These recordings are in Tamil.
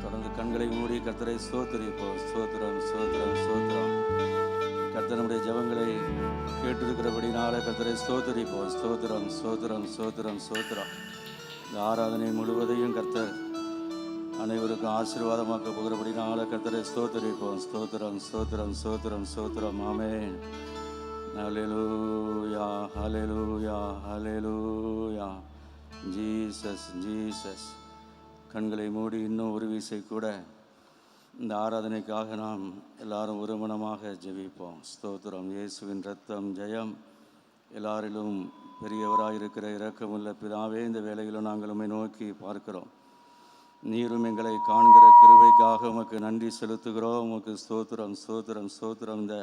தொடர்ந்து கண்களை மூடி கர்த்தரை ஸ்தோத்திரிப்போம். ஸ்தோத்திரம் ஸ்தோத்திரம் ஸ்தோத்திரம். கர்த்தர் நம்முடைய ஜெபங்களை கேட்டிருக்கிறபடினால கர்த்தரை ஸ்தோத்திரிப்போம். ஸ்தோத்திரம் ஸ்தோத்திரம் ஸ்தோத்திரம் ஸ்தோத்திரம். இந்த ஆராதனை முழுவதையும் கர்த்தர் அனைவருக்கும் ஆசீர்வாதமாக்க போகிறபடினால கர்த்தரை ஸ்தோத்திரிப்போம். ஸ்தோத்திரம் ஸ்தோத்திரம் ஸ்தோத்திரம் ஸ்தோத்திரம். Amen. Hallelujah hallelujah hallelujah. Jesus Jesus. கண்களை மூடி இன்னும் ஒரு வீசை கூட இந்த ஆராதனைக்காக நாம் எல்லாரும் ஒருமனமாக ஜெபிப்போம். ஸ்தோத்திரம். இயேசுவின் இரத்தம் ஜெயம். எல்லாரிலும் பெரியவராயிருக்கிற இரக்கமுள்ள பிதாவே, இந்த வேளையிலும் நாங்கள் உம்மை நோக்கி பார்க்கிறோம். நீரும் எங்களை காண்கிற கிருபைக்காக உமக்கு நன்றி செலுத்துகிறோம். உமக்கு ஸ்தோத்திரம் ஸ்தோத்திரம் ஸ்தோத்திரம். இந்த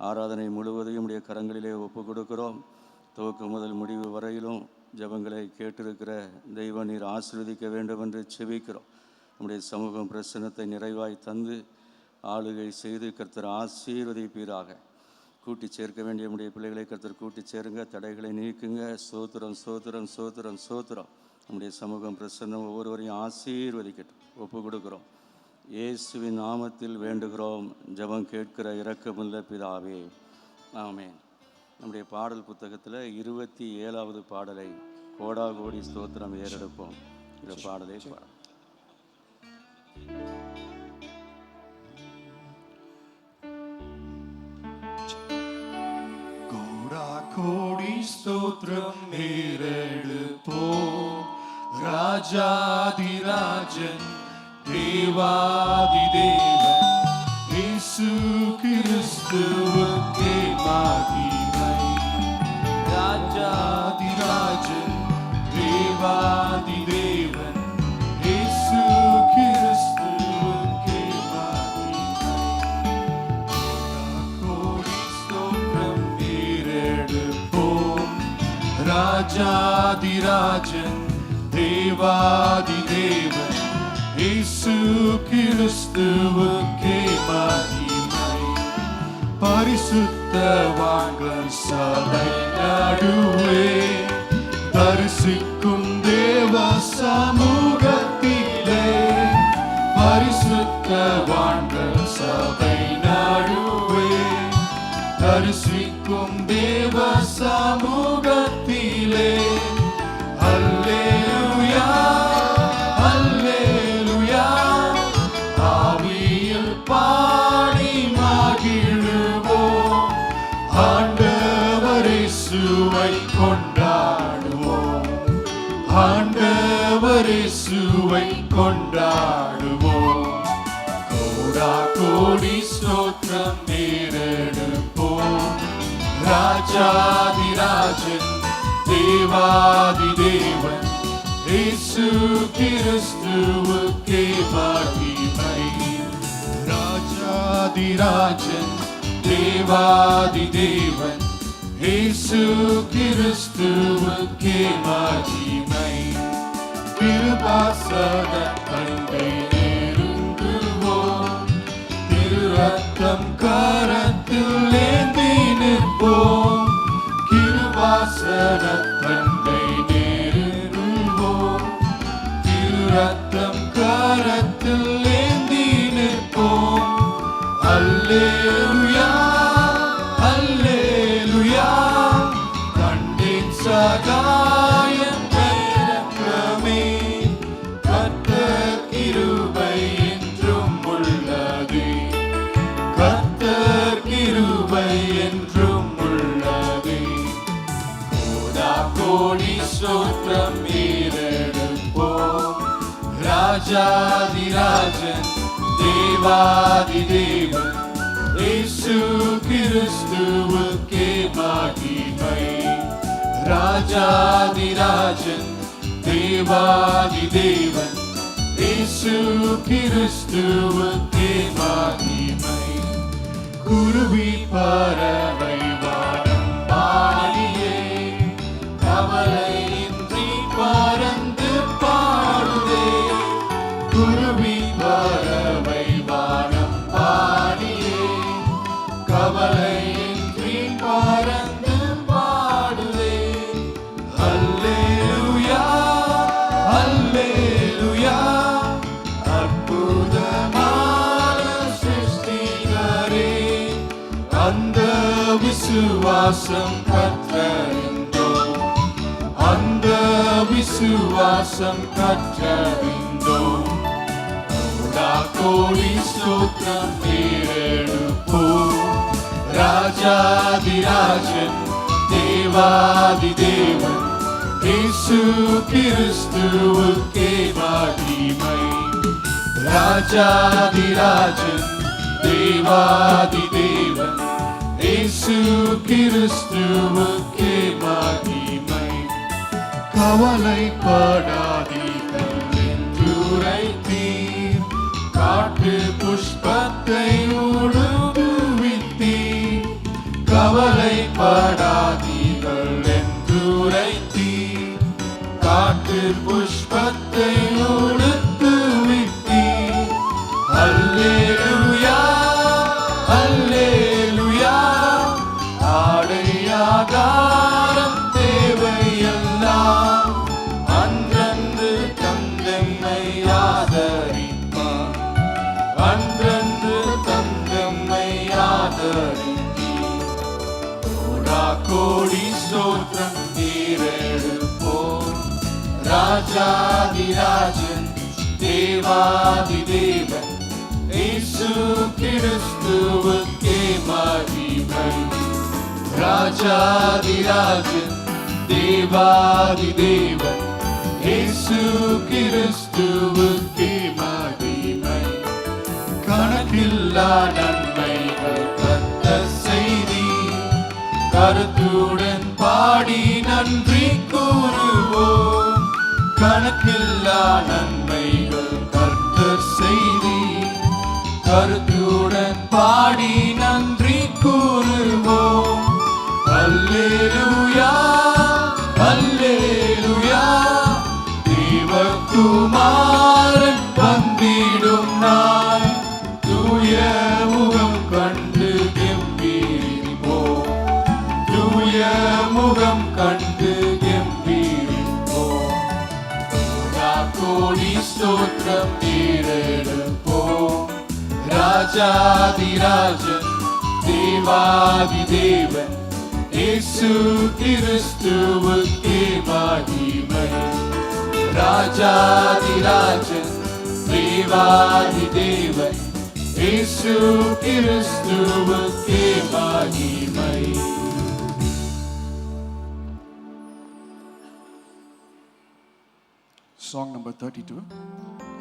ஆராதனை முழுவதையும் உடைய கரங்களிலே ஒப்பு கொடுக்கிறோம். துவக்கம் முதல் முடிவு வரையிலும் ஜெபங்களை கேட்டிருக்கிற தெய்வ நீர் ஆசீர்வதிக்க வேண்டும் என்று செபிக்கிறோம். நம்முடைய சமூகம் பிரசன்னத்தை நிறைவாய் தந்து ஆளுகை செய்து கர்த்தர் ஆசீர்வதிப்பீராக. கூட்டி சேர்க்க வேண்டிய நம்முடைய பிள்ளைகளை கர்த்தர் கூட்டி சேருங்க, தடைகளை நீக்குங்க. ஸ்தோத்திரம் ஸ்தோத்திரம் ஸ்தோத்திரம் ஸ்தோத்திரம். நம்முடைய சமூகம் பிரசன்னம் ஒவ்வொருவரையும் ஆசீர்வதிக்கட்டும். ஒப்பு கொடுக்கிறோம். இயேசுவின் நாமத்தில் வேண்டுகிறோம். ஜெபம் கேட்கிற இரக்கமுள்ள பிதாவே, ஆமென். நம்முடைய பாடல் புத்தகத்தில் 27வது பாடலை கோடா கோடி ஸ்தோத்திரம் ஏறெடுப்போம். இந்த பாடலை பாட கோடா கோடி ஸ்தோத்திரம் ஏறெடுப்போம். ராஜாதிராஜன் தேவாதி தேவன் இயேசு கிறிஸ்துவுக்கே மகிமை. ராஜாதிராஜன் தேவாதி தேவன் இயேசு கிறிஸ்துவுக்கே மகிமை. கோடி ஸ்தோத்திரம் ஏறெடுப்போம். ராஜாதிராஜன் தேவாதி தேவன் இயேசு கிறிஸ்துவுக்கே மகிமை. பரிசுத்தவான்கள் சபை நடுவே தரிசிக்கும் தேவ சமூகத்திலே. பரிசுத்தவான்கள் சபை நடுவே தரிசிக்கும் தேவ சமூகத்திலே. அல்லேலூயா அல்லேலூயா. ஆவியில் பாடி மகிழுவோம். ஆண்டவர் இயேசுவை கொண்டாடுவோம். ஆண்டவர் இயேசுவை கொண்டாடுவோம். கோடா கோடி ஸ்தோத்திரம் ஏறெடுப்போம். ராஜாதிராஜன் தேவாதி தேவன் இயேசு கிறிஸ்துவுக்கே மகிமை. ராஜாதிராஜன் தேவாதி தேவன் இயேசு கிறிஸ்துவுக்கே மகிமை. கிருபாசன தந்தை நெருங்குவோம். திரு ரத்தம் கரத்தில் ஏந்தி நிற்போம். கிருபாசன தந்தை நெருங்குவோம். திரு ரத்தம் கரத்தில் ஏந்தி நிற்போம். அல்லேலூயா அல்லேலூயா. கண்டேன் சகாயம் இரக்கமே. கர்த்தர் கிருபை என்றும் உள்ளது. கர்த்தர் கிருபை என்றும் உள்ளது. கோடா கோடி ஸ்தோத்திரம் ஏறெடுப்போம். ராஜாதிராஜன் தேவாதி தேவன் இயேசு கிறிஸ்துவுக்கே மகிமை. ராஜாதிராஜன் தேவாதி தேவன் இயேசு கிறிஸ்துவுக்கே மகிமை. குருவி பறவை வானம் பாடியே கவலையின்றி பறந்து பாடுதே. குருவி பறவை வானம் பாடியே கவலையின்றி பறந்து பாடுதே. அல்லேலூயா அல்லேலூயா. அற்புத விசுவாசம் கற்றறிந்தோம், அந்த விசுவாசம் கற்றறிந்தோம். கோடி ஸ்தோத்திரம் ஏறெடுப்போம். ராஜாதிராஜன் தேவாதி தேவன் இயேசு கிறிஸ்துவுக்கே மகிமை. ராஜாதிராஜன் தேவாதி தேவன் இயேசு கிறிஸ்துவுக்கே மகிமை. கவலைப்படாதீர்கள் என்றுரைத்தீர், காட்டு புஷ்பத்தை உடுவித்தீர். கவலைப்படாதீர்கள் என்றுரைத்தீர், காட்டு புஷ்பத்தை உடுத்துவித்தீர். அல்லேலூயா அல்லேலூயா, ஆடையாகாரம் தேவையெல்லாம் அன்றன்று தந்தெம்மை ஆதரிப்பார், அன்றன்று தந்தெம்மை ஆதரித்தீர். கோடி ஸ்தோத்திரம் ஏறெடுப்போம். ராஜாதிராஜன் தேவாதி தேவன் இயேசு கிறிஸ்துவுக்கே மகிமை. ராஜாதிராஜன் தேவாதி தேவன் இயேசு கிறிஸ்துவுக்கே மகிமை. கணக்கில்லா நன்மைகள் தந்த செய்தி, கருத்துடன் பாடி நன்றி கூறுவோம். கணக்கில்லா நன்மைகள் கர்த்தர் செய்தி, கருத்துடன் பாடி நன்றி கூறுவோம். அல்லேலூயா அல்லேலூயா, தேவகுமாரன் வந்திடும் நாள், தூய முகம் கண்டு கெம்பீரிப்போம், தூய முகம் கண்டு கெம்பீரிப்போம். கோடி ஸ்தோத்திரம் ஏறெடுப்போம். ராஜாதிராஜன் தேவாதி தேவன் இயேசு கிறிஸ்துவுக்கே மகிமை. ராஜாதிராஜன் தேவாதி தேவன் இயேசு கிறிஸ்துவுக்கே மகிமை. Song number 32.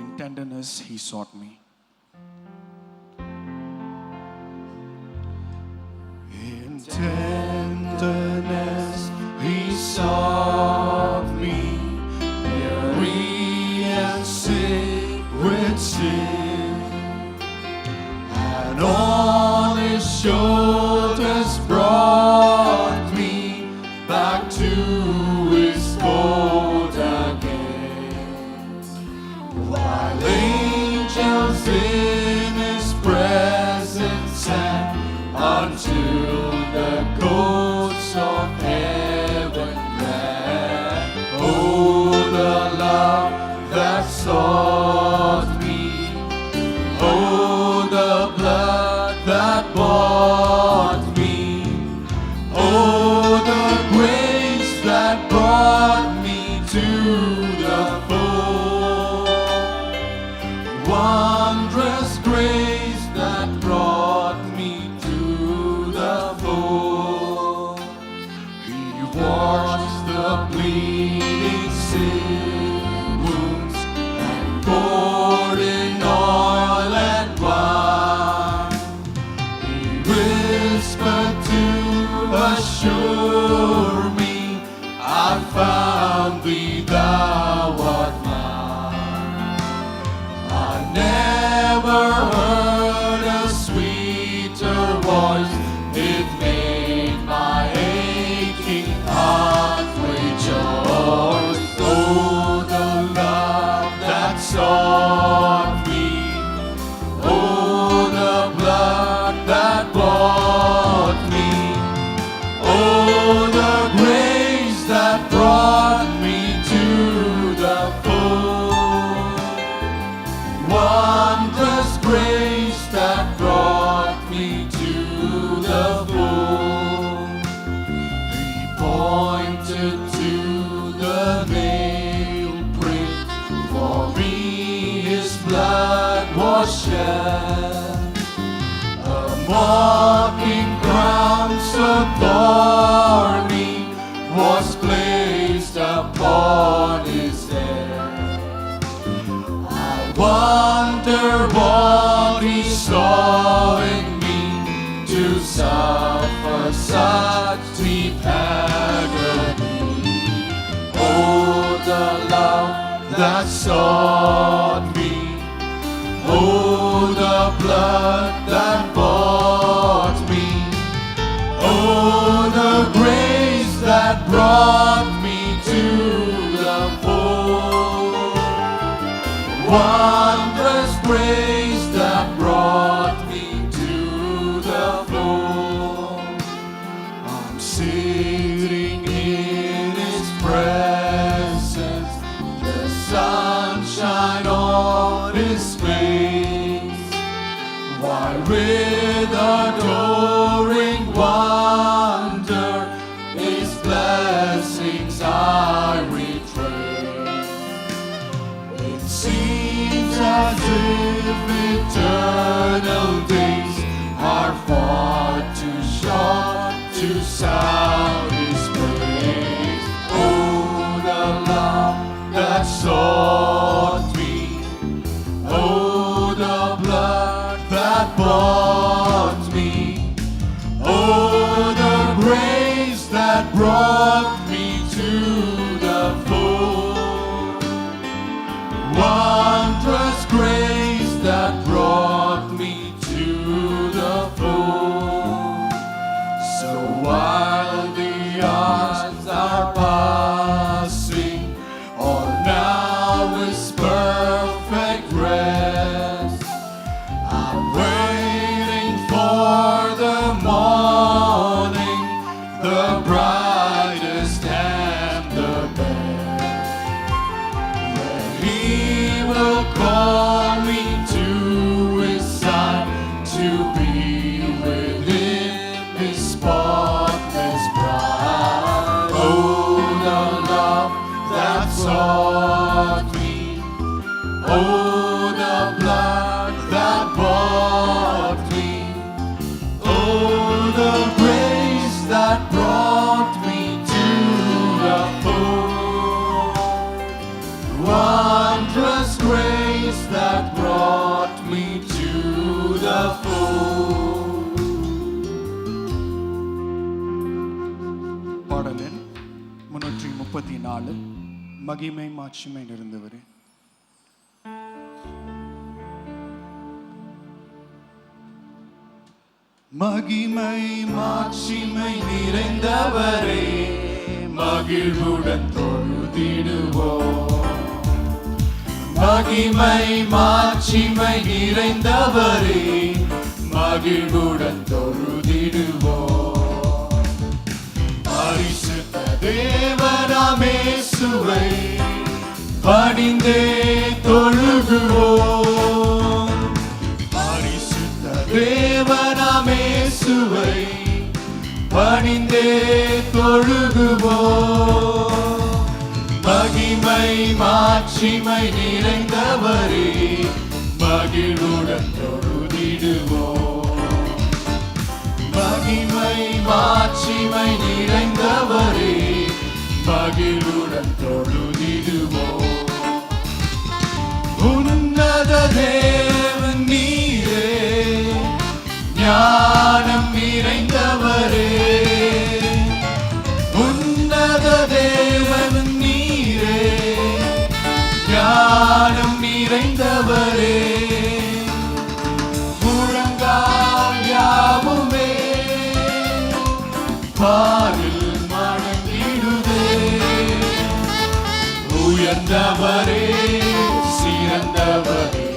In tenderness he sought me. In tenderness he sought me, weary and sick with sin, and on his shoulders brought me back to his fold again. While angels in his presence sang until the courts of heaven ran. Oh, the love that sought me, oh, the blood that bought me, oh, the grace that brought me to the fold. Wondrous grace that brought me to the fold. He washed the bleeding sin wounds and poured in oil and wine. He whispered to assure me, I found thee, thou art mine. I never heard a sweeter voice, it made my aching heart rejoice. Oh, the love that sought me, oh, the blood that bought me, oh, the shed. A mocking crown so thorny was placed upon his head. I wonder what he saw in me to suffer such deep agony. Oh, the love that sought me. Oh, the blood that bought me. Oh, the grace that brought me to the fold. Wondrous grace that brought me to the fold. I'm sitting in His presence, the sunshine on His face, while with adoring wonder His blessings I retrace. It seems as if eternal days are far too short to sound His praise. Oh, the love that sought me. Oh, the blood that bought me. Oh, the grace that brought me to the fold. Wondrous grace that brought me to the fold. So while the hours are passing, all now is perfect rest. I'm waiting for the morning, the brightest and the best, when He will call me to His side to be with Him, His spotless bride. Oh, the love that sought me. Oh, the blood that bought me. Oh, the grace that brought me to the fold. Wondrous grace that brought me to the fold. பாடல் எண் 334 மகிமை மாட்சிமை நிறைந்தவரே. மகிமை மாட்சிமை நிறைந்தவரே, மகிழ்வுடன் தொழுதிடுவோம். மகிமை மாட்சிமை நிறைந்தவரே, மகிழ்வுடன் தொழுதிடுவோம். பரிசுத்த தேவனாம் இயேசுவை பணிந்தே தொழுகுவோம். பரிசுத்த தேவனாம் இயேசுவை பணிந்தே தொழுகுவோம். மகிமை மாட்சிமை நிறைந்தவரே, மகிழ்வுடன் தொழுதிடுவோம். மகிமை மாட்சிமை நிறைந்தவரே, மகிழ்வுடன் தொழுதிடுவோம். உன்னத தேவன் நீரே, ஞானம் நிறைந்தவரே. உன்னத தேவன் நீரே, ஞானம் நிறைந்தவரே. முழங்கால் யாவுமே பாரில் மணங்கிடுதே. உயர்ந்தவரே, சிறந்தவரே,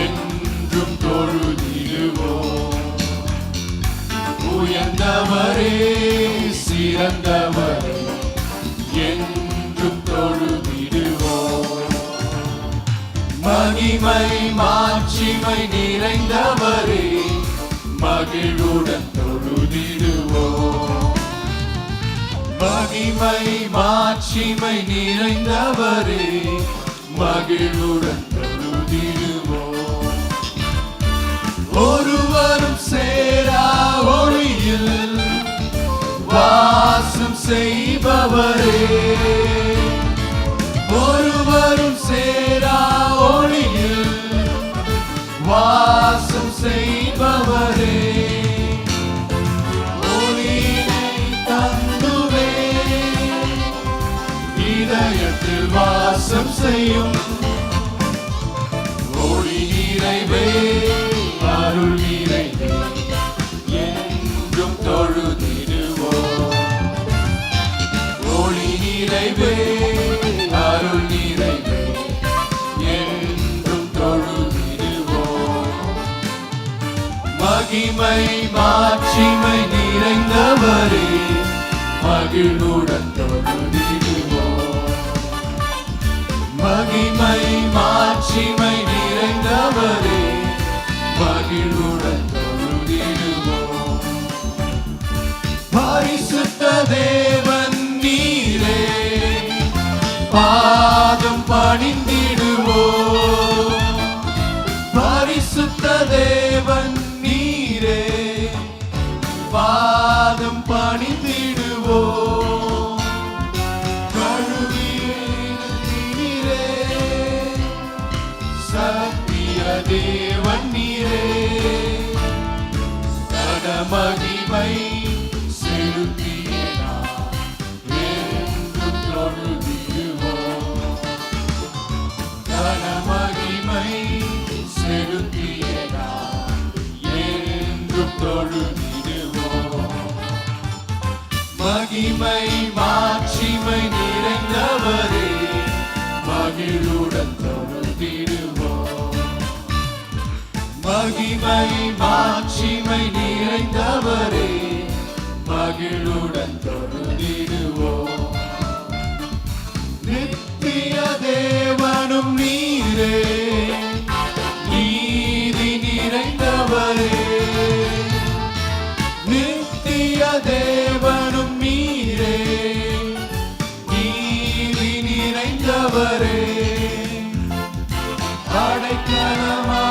என்றும் தொழுதிடுவோம். உயர்ந்தவரே, சிறந்தவரே, என்றும் தொழுதிடுவோம். மகிமை மாட்சிமை நிறைந்தவரே, மகிழ்வுடன் தொழுதிடுவோம். மகிமை மாட்சிமை நிறைந்தவரே, மகிழ்வுடன் தொழுதிடுவோம். ஒருவரும் சேரா ஒளியில் வாசம் செய்பவரே, ஒருவரும் சேரா ஒளியில் வாசம் செய்பவரே, ஒளியினை தந்துவே இதயத்தில் வாசம் செய்யும் ஒளி நிறைவே, அருள் நிறைவே, என்றும் தொழுதிடுவோம். ஒளி நிறைவே, அருள் நிறைவே, என்றும் தொழுதிடுவோம். மகிமை மாட்சிமை நிறைந்தவரே, மகிழ்வுடன் தொழுதிடுவோம். மகிமை மாட்சிமை நிறைந்தவரே, மகிழ்வுடன் தொழுதிடுவோம். பரிசுத்த தேவன் நீரே, பாதம் பணிந்திடுவோம். பரிசுத்த தேவன் நீரே, பாதம் பணிந்திடுவோம். கழுவியே நீரே, சத்திய தேவன் நீரே, கனமகிமை செலுத்தியே நாம் என்றும் தொழுதிடுவோம். கனமகிமை செலுத்தியே நாம் என்றும் தொழுதிடுவோம். மகிமை மாட்சிமை நிறைந்தவரே, மகிழுடன் தொழுதிடுவோம். மகிமை மாட்சிமை நிறைந்தவரே, மகிழுடன் தொழுதிடுவோம். நித்திய தேவனும் நீரே, நீதி நிறைந்தவரே, நித்திய தேவனும் நீரே, நீதி நிறைந்தவரே, அடைக்கலமானவரே,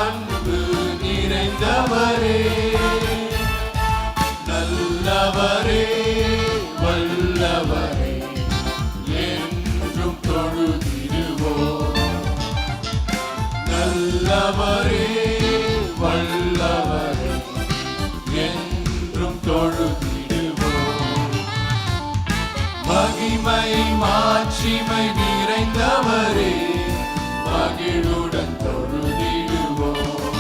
அன்பு நிறைந்தவரே, நல்லவரே, வல்லவரே, என்றும் தொழுதிடுவோம். நல்லவரே, வல்லவரே, என்றும் தொழுதிடுவோம். மகிமை மாட்சிமை நிறைந்தவரே, மகிழுடன் தொழுதிடுவோம்.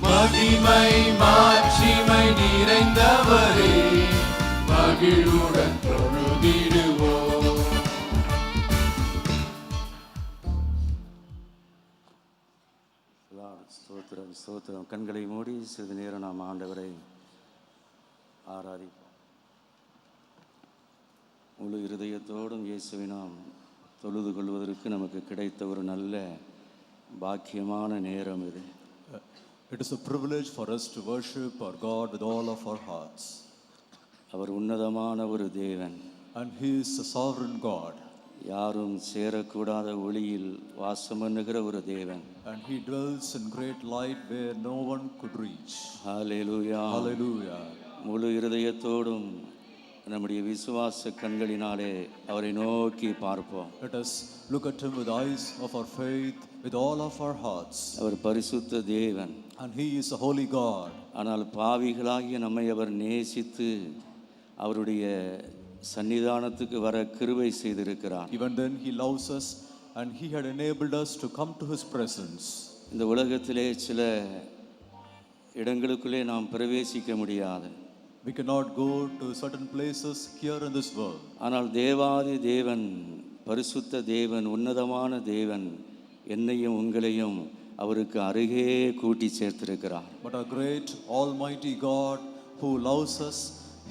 மகிமை மாட்சிமை நிறைந்தவரே, மகிழுடன் தொழுதிடுவோம். ஸ்தோத்திரம் ஸ்தோத்திரம். கண்களை மூடி சிறிது நேரம் நாம் ஆண்டவரை ஆராதிப்போம். முழு இருதயத்தோடும் இயேசுவை நாம் தொழுது கொள்வதற்கு நமக்கு கிடைத்த ஒரு நல்ல பாக்கியமான நேரம் இது. It is a privilege for us to worship our God with all of our hearts. அவர் உன்னதமான ஒரு தேவன். And He is a sovereign God. யாரும் சேரக்கூடாத ஒளியில் வாசம் பண்ணுகிற ஒரு தேவன். And He dwells in great light where no one could reach. Hallelujah. Hallelujah. முழு இருதயத்தோடும் நம்முடைய விசுவாச கண்களினாலே அவரை நோக்கி பார்ப்போம். Let us look at Him with eyes of our faith, with all of our hearts. அவர் பரிசுத்த தேவன். And He is a holy God. ஆனால் பாவிகளாகிய நம்மை அவர் நேசித்து அவருடைய சன்னிதானத்துக்கு வர கிருபை செய்திருக்கிறார். Even then He loves us and He had enabled us to come to His presence. இந்த உலகத்திலே சில இடங்களுக்குள்ளே நாம் பிரவேசிக்க முடியாது. We cannot go to certain places here in this world. ஆனால் தேவாதி தேவன், பரிசுத்த தேவன், உன்னதமான தேவன் என்னையும் உங்களையும் அவருக்கு அருகே கூட்டி சேர்த்திருக்கிறார். But our great almighty God who loves us,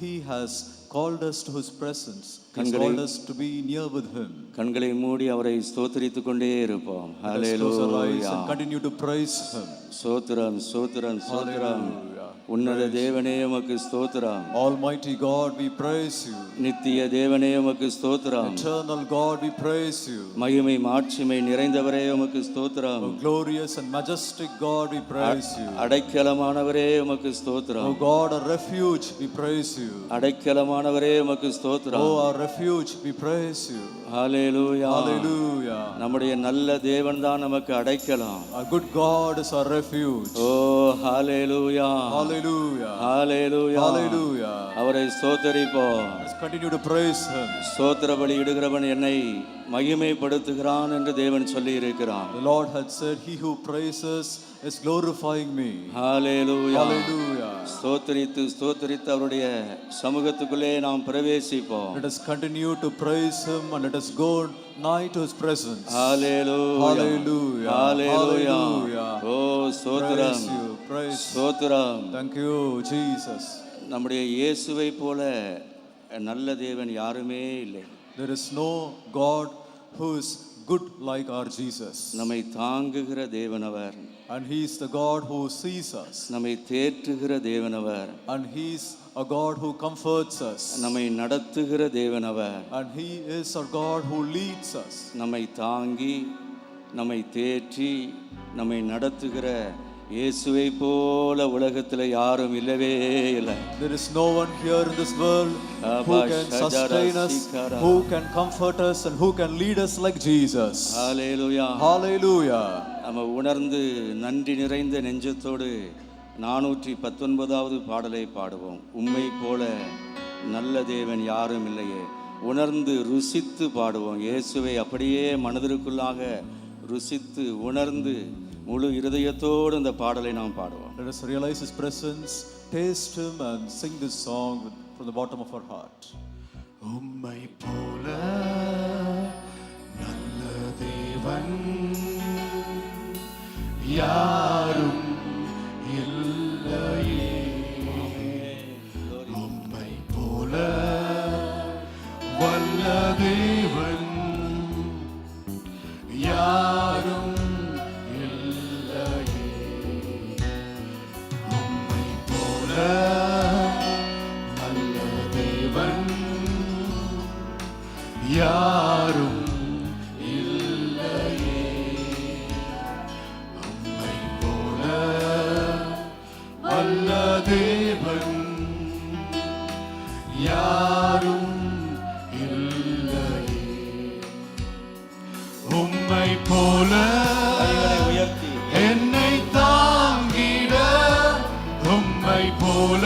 He has called us to His presence. He has called us to be near with Him. கண்களை மூடி அவரை ஸ்தோத்திரித்துக் கொண்டே இருப்போம். Let us close our eyes and continue to praise Him. ஸ்தோத்திரம் ஸ்தோத்திரம் ஸ்தோத்திரம். Hallelujah. உன்னத தேவனே உமக்கு ஸ்தோத்திரம். Almighty God, we praise you. நித்திய தேவனே உமக்கு ஸ்தோத்திரம். Eternal God, we praise you. மகிமை மாட்சிமை நிறைந்தவரே உமக்கு ஸ்தோத்திரம். O glorious and majestic God, we praise you. அடைக்கலமானவரே உமக்கு ஸ்தோத்திரம். O God, our refuge, we praise you. அடைக்கலமானவரே உமக்கு ஸ்தோத்திரம். O our refuge, we praise you. Hallelujah. Hallelujah. நம்முடைய நல்ல தேவன் தான் நமக்கு அடைக்கலம். Our good God is our refuge. O hallelujah. Hallelujah. Hallelujah. Hallelujah. அவரை ஸ்தோத்திரிப்போம். Let's continue to praise him. ஸ்தோத்திர பலி இடுகிறவன் என்னை மகிமைப்படுத்துகிறான் என்று தேவன் சொல்லி இருக்கிறான். The Lord had said, he who praises is glorifying me. Hallelujah. Hallelujah. ஸ்தோத்திரித்து அவருடைய சமூகத்துக்குள்ளே நாம் பிரவேசிப்போம். Let us continue to praise him and let us go nigh to his presence. Hallelujah. Hallelujah. Hallelujah. Hallelujah. ஓ ஸ்தோத்திரம். Praise you. Praise. ஸ்தோத்திரம். Thank you, Jesus. நம்முடைய இயேசுவை போல நல்ல தேவன் யாருமே இல்லை. There is no God who is good like our Jesus. நம்மை தாங்குகிற தேவனவர். And he is the God who sees us. நம்மை தேற்றுகிற தேவனவர். And he is a God who comforts us. நம்மை நடத்துகிற தேவனவர். And he is our God who leads us. நம்மை தாங்கி நம்மை தேற்றி நம்மை நடத்துகிற இயேசுவை போல உலகத்தில் யாரும் இல்லவே இல்லை. There is no one here in this world who can sustain us, who can comfort us, and who can lead us like Jesus. Hallelujah. Hallelujah. நம்ம உணர்ந்து நன்றி நிறைந்த நெஞ்சத்தோடு 419வது பாடலை பாடுவோம். உம்மை போல நல்ல தேவன் யாரும் இல்லையே. உணர்ந்து ருசித்து பாடுவோம். இயேசுவை அப்படியே மனதிற்குள்ளாக ருசித்து உணர்ந்து முழு இருதயத்தோடு இந்த பாடலை நாம் பாடுவோம். Let us realize his presence, taste him, and sing this song from the bottom of our heart. உம்மை போல நல்ல தேவன் யாரும் இல்லையே. உம்மை போல வல்ல தேவன் யாரும் நல்ல தேவன் யாரும் இல்லையே. உம்மை போல நல்ல தேவன் யாரும் இல்லையே. உம்மை போல உயர்த்தி என்னை தாங்கிட, உம்மை போல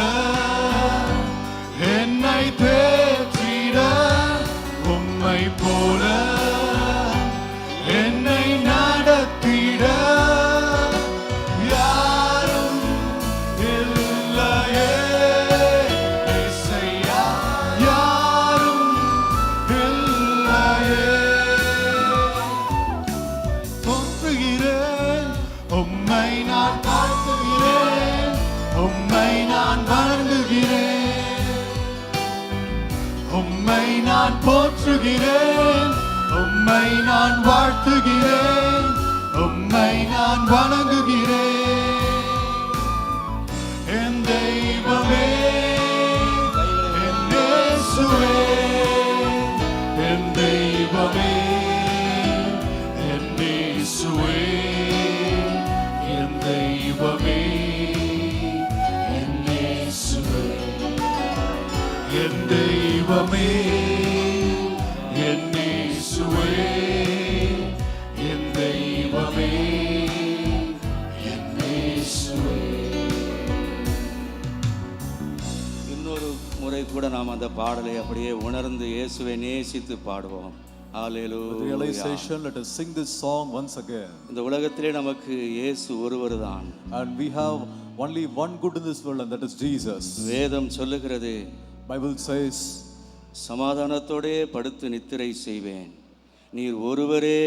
என்னை தேற்றிட, உம்மை போல என்னை நடத்திட யாரும் இல்லையே. இயேசையா, யாரும் இல்லையே. தோன்றுகிறேன், உம்மை நான் தாழ்த்துகிறேன், உம்மை நான் வணங்குகிறேன், உம்மை நான் போற்றுகிறேன், உம்மை நான் வாழ்த்துகிறேன், உம்மை நான் வணங்குகிறேன். என் தெய்வமே, என் இயேசுவே, என் தெய்வமே, என் இயேசுவே, என் தெய்வமே, என் இயேசுவே, என் தெய்வமே, என் இயேசுவே, என் தெய்வமே, என் இயேசுவே. இன்னொரு முறை கூட நாம் அந்த பாடலை அப்படியே உணர்ந்து இயேசுவை நேசித்து பாடுவோம். With hallelujah. realization, let us sing this song once again. இந்த உலகத்திலே நமக்கு இயேசு ஒருவர் தான். And we have only one good in this world, and that is Jesus. வேதம் சொல்லுகிறது, Bible says, சமாதானத்தோடே படுத்து நித்திரை செய்வேன், நீர் ஒருவரே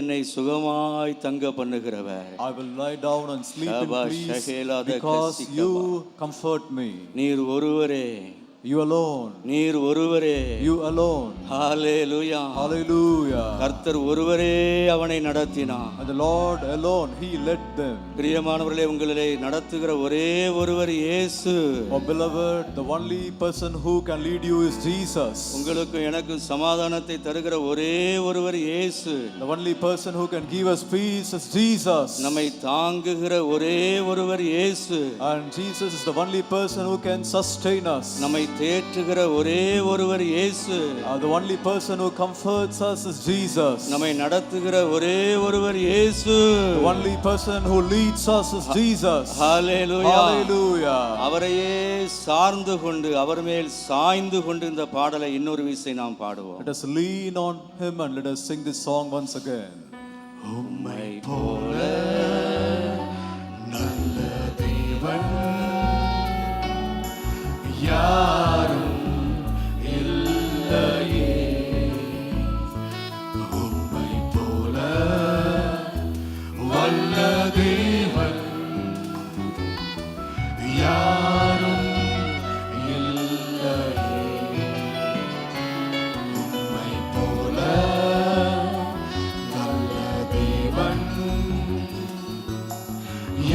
என்னை சுகமாய் தங்க பண்ணுகிறவர். I will lie down and sleep in Shaba peace Shahela da because Kasikaba. you comfort me. நீர் ஒருவரே You alone. நீர் ஒருவரே. You alone. ஹalleluya. Hallelujah. கர்த்தர் ஒருவரே அவனை நடத்தினார். And the Lord alone, He led them. பிரியமானவர்களே, உங்களை நடத்துகிற ஒரே ஒருவர் இயேசு. Oh beloved, the only person who can lead you is Jesus. உங்களுக்கு எனக்கு சமாதானத்தை தருகிற ஒரே ஒருவர் இயேசு. The only person who can give us peace is Jesus. நம்மை தாங்குகிற ஒரே ஒருவர் இயேசு. And Jesus is the only person who can sustain us. நம்மை தேற்றுகிற ஒரே ஒருவர் இயேசு. The only person who comforts us is Jesus. நம்மை நடத்துகிற ஒரே ஒருவர் இயேசு. The only person who leads us is Jesus. Hallelujah. Hallelujah. அவரையே சார்ந்து கொண்டு அவர் மேல் சாய்ந்து கொண்டு இந்த பாடலை இன்னொரு விசை நாம் பாடுவோம். Let us lean on Him and let us sing this song once again. உம்மை போல நல்ல தேவன் யாரும் இல்லையே, உம்மை போல வல்ல தேவன் யாரும் இல்லையே, உம்மை போல நல்ல தேவன்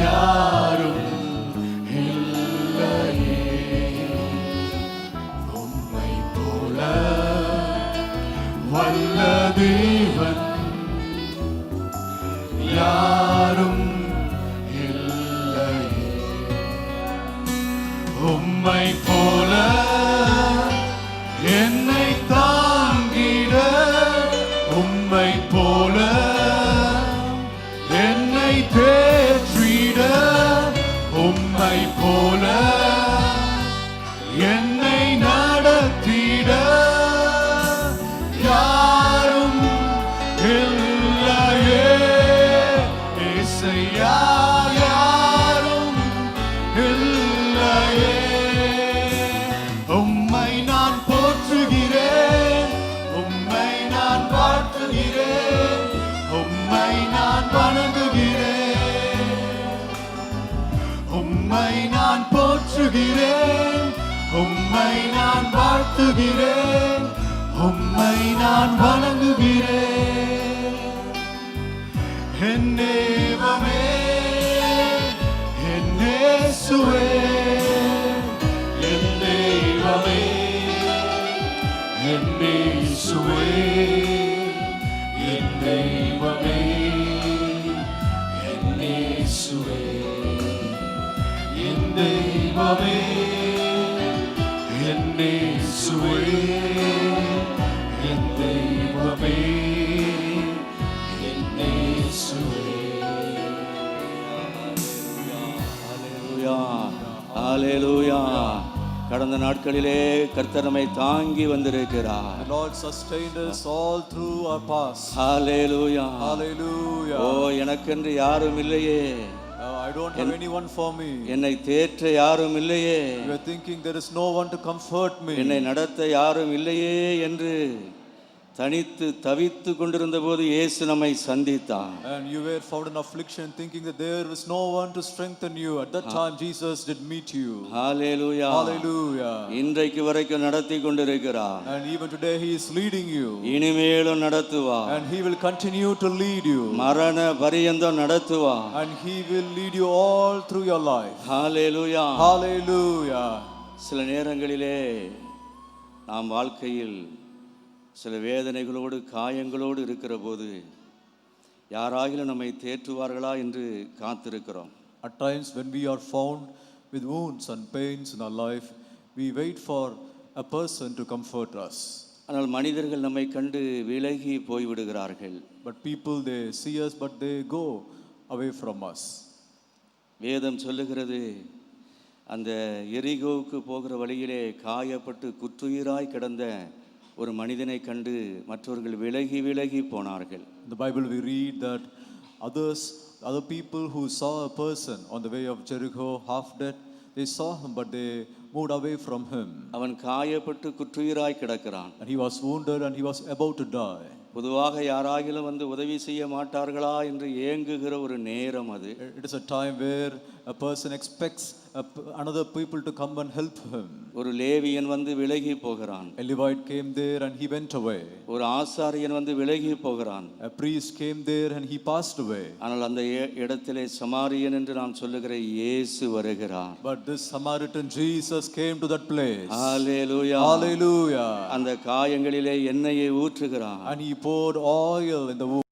யாரும் இல்லையே, உம்மை போல வல்ல தேவன் யாரும் இல்லையே, உம்மை போல என்னை தாங்கிட, உம்மை போல என்னை தேற்றிட, உம்மை போல என்னை நடத்திட யாரும் இல்லையே, இயேசையா யாரும் இல்லையே, உம்மை நான் போற்றுகிறேன், உம்மை நான் வாழ்த்துகிறேன், உம்மை நான் வணங்குகிறேன், உம்மை நான் போற்றுகிறேன், உம்மை நான் வாழ்த்துகிறேன், உம்மை நான் வணங்குகிறேன். என் தேவமே, என் இயேசுவே, என் தெய்வமே, என் இயேசுவே, என் தெய்வமே, என் இயேசுவே, என் தெய்வமே, என் இயேசுவே, என் தெய்வமே, என் இயேசுவே. ஹalleluya. ஹalleluya. கடந்த நாட்களிலே கர்த்தர் நம்மை தாங்கி வந்திருக்கிறார். The Lord sustained us all through our past. Hallelujah. Hallelujah. ஓ, எனக்கென்று யாரும் இல்லையே, I don't have anyone for me. என்னை தேற்ற யாரும் இல்லையே, You are thinking there is no one to comfort me. என்னை நடத்த யாரும் இல்லையே என்று தனித்து தவித்து கொண்டிருந்த போது இயேசு நம்மை சந்தித்தார். And you were found in affliction, thinking that there was no one to strengthen you. At that time, Jesus did meet you. Hallelujah. Hallelujah. இன்றைக்கு வரைக்கும் நடத்தி கொண்டிருக்கிறார். And even today, He is leading you. இனிமேலும் நடத்துவார். And He will continue to lead you. மரண பரியந்தம் நடத்துவார். And He will lead you all through your life. Hallelujah. Hallelujah. சில நேரங்களிலே நாம் வாழ்க்கையில் சில வேதனைகளோடு காயங்களோடு இருக்கிற போது யாராகிலும் நம்மை தேற்றுவார்களா என்று காத்திருக்கிறோம். At times when we are found with wounds and pains in our life, we wait for a person to comfort us. ஆனால் மனிதர்கள் நம்மை கண்டு விலகி போய்விடுகிறார்கள். But people, they see us but they go away from us. வேதம் சொல்லுகிறது, அந்த எரிகோவுக்கு போகிற வழியிலே காயப்பட்டு குற்றுயிராய் கிடந்த ஒரு மனிதனை கண்டு மற்றவர்கள் விலகி விலகி போனார்கள். In the Bible we read that other people who saw a person on the way of Jericho half dead, they saw him but they moved away from him. அவன் காயப்பட்டு குற்றுயிராய் கிடக்கிறான். And he was wounded and he was about to die. பொதுவாக யாராகிலும் வந்து உதவி செய்ய மாட்டார்களா என்று ஏங்குகிற ஒரு நேரம் அது. It is a time where a person expects another people to come and help him. ஒரு லேவியன் வந்து விலகி போகிறான். A Levite came there and he went away. ஒரு ஆசாரியன் வந்து விலகி போகிறான். A priest came there and he passed away. ஆனால் அந்த இடத்திலே சமாரியன் என்று நாம் சொல்லுகிற இயேசு வருகிறார். But this Samaritan Jesus came to that place. Hallelujah. Hallelujah. அந்த காயங்களிலே எண்ணெயை ஊற்றுகிறார். And he poured oil in the wound.